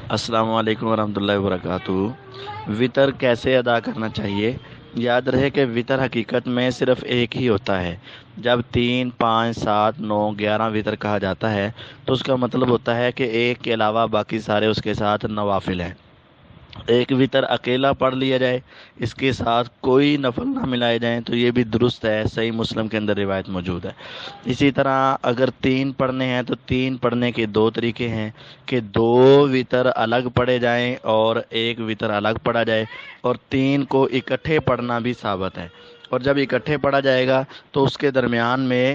السلام علیکم ورحمۃ اللہ وبرکاتہ۔ وطر کیسے ادا کرنا چاہیے؟ یاد رہے کہ وطر حقیقت میں صرف ایک ہی ہوتا ہے۔ جب 3، 5، 7، 9، 11 وطر کہا جاتا ہے تو اس کا مطلب ہوتا ہے کہ ایک کے علاوہ باقی سارے اس کے ساتھ نوافل ہیں۔ ایک وطر اکیلا پڑھ لیا جائے، اس کے ساتھ کوئی نفل نہ ملائے جائیں تو یہ بھی درست ہے، صحیح مسلم کے اندر روایت موجود ہے۔ اسی طرح اگر 3 پڑھنے ہیں تو 3 پڑھنے کے 2 طریقے ہیں کہ 2 وطر الگ پڑھے جائیں اور 1 وطر الگ پڑھا جائے، اور 3 کو اکٹھے پڑھنا بھی ثابت ہے۔ اور جب اکٹھے پڑھا جائے گا تو اس کے درمیان میں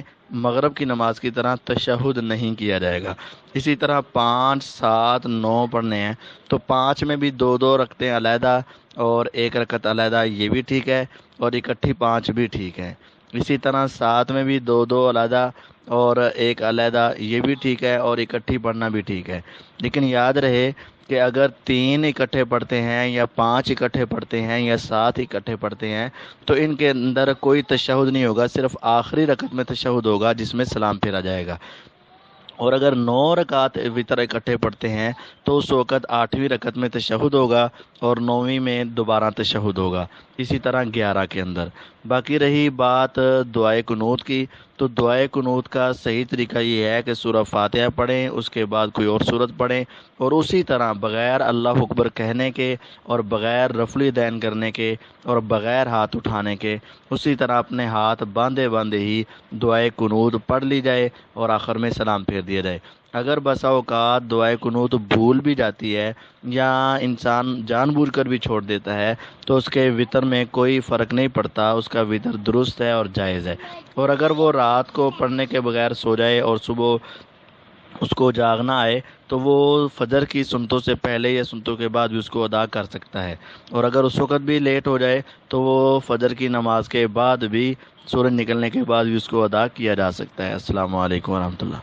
مغرب کی نماز کی طرح تشہد نہیں کیا جائے گا۔ اسی طرح 5، 7، 9 پڑھنے ہیں تو 5 میں بھی 2 رکعتیں علیحدہ اور 1 رکعت علیحدہ، یہ بھی ٹھیک ہے، اور اکٹھی 5 بھی ٹھیک ہے۔ اسی طرح 7 میں بھی 2 علیحدہ اور 1 علیحدہ، یہ بھی ٹھیک ہے، اور اکٹھی پڑھنا بھی ٹھیک ہے۔ لیکن یاد رہے کہ اگر 3 اکٹھے پڑھتے ہیں یا 5 اکٹھے پڑھتے ہیں یا 7 اکٹھے پڑھتے ہیں تو ان کے اندر کوئی تشہد نہیں ہوگا، صرف آخری رکعت میں تشہد ہوگا جس میں سلام پھیرا جائے گا۔ اور اگر 9 رکعت وطر اکٹھے پڑھتے ہیں تو اس وقت 8ویں رکعت میں تشہد ہوگا اور 9ویں میں دوبارہ تشہد ہوگا، اسی طرح 11 کے اندر۔ باقی رہی بات دعائے قنوت کی، تو دعائے قنوت کا صحیح طریقہ یہ ہے کہ سورہ فاتحہ پڑھیں، اس کے بعد کوئی اور سورت پڑھیں، اور اسی طرح بغیر اللہ اکبر کہنے کے اور بغیر رفع الیدین کرنے کے اور بغیر ہاتھ اٹھانے کے، اسی طرح اپنے ہاتھ باندھے باندھے ہی دعائے قنوت پڑھ لی جائے اور آخر میں سلام پھیر دیا جائے۔ اگر بسا اوقات دعائے قنوت بھول بھی جاتی ہے یا انسان جان بوجھ کر بھی چھوڑ دیتا ہے تو اس کے وطر میں کوئی فرق نہیں پڑتا، اس کا وطر درست ہے اور جائز ہے۔ اور اگر وہ رات کو پڑھنے کے بغیر سو جائے اور صبح اس کو جاگنا آئے تو وہ فجر کی سنتوں سے پہلے یا سنتوں کے بعد بھی اس کو ادا کر سکتا ہے، اور اگر اس وقت بھی لیٹ ہو جائے تو وہ فجر کی نماز کے بعد بھی، سورج نکلنے کے بعد بھی اس کو ادا کیا جا سکتا ہے۔ السلام علیکم ورحمۃ اللہ۔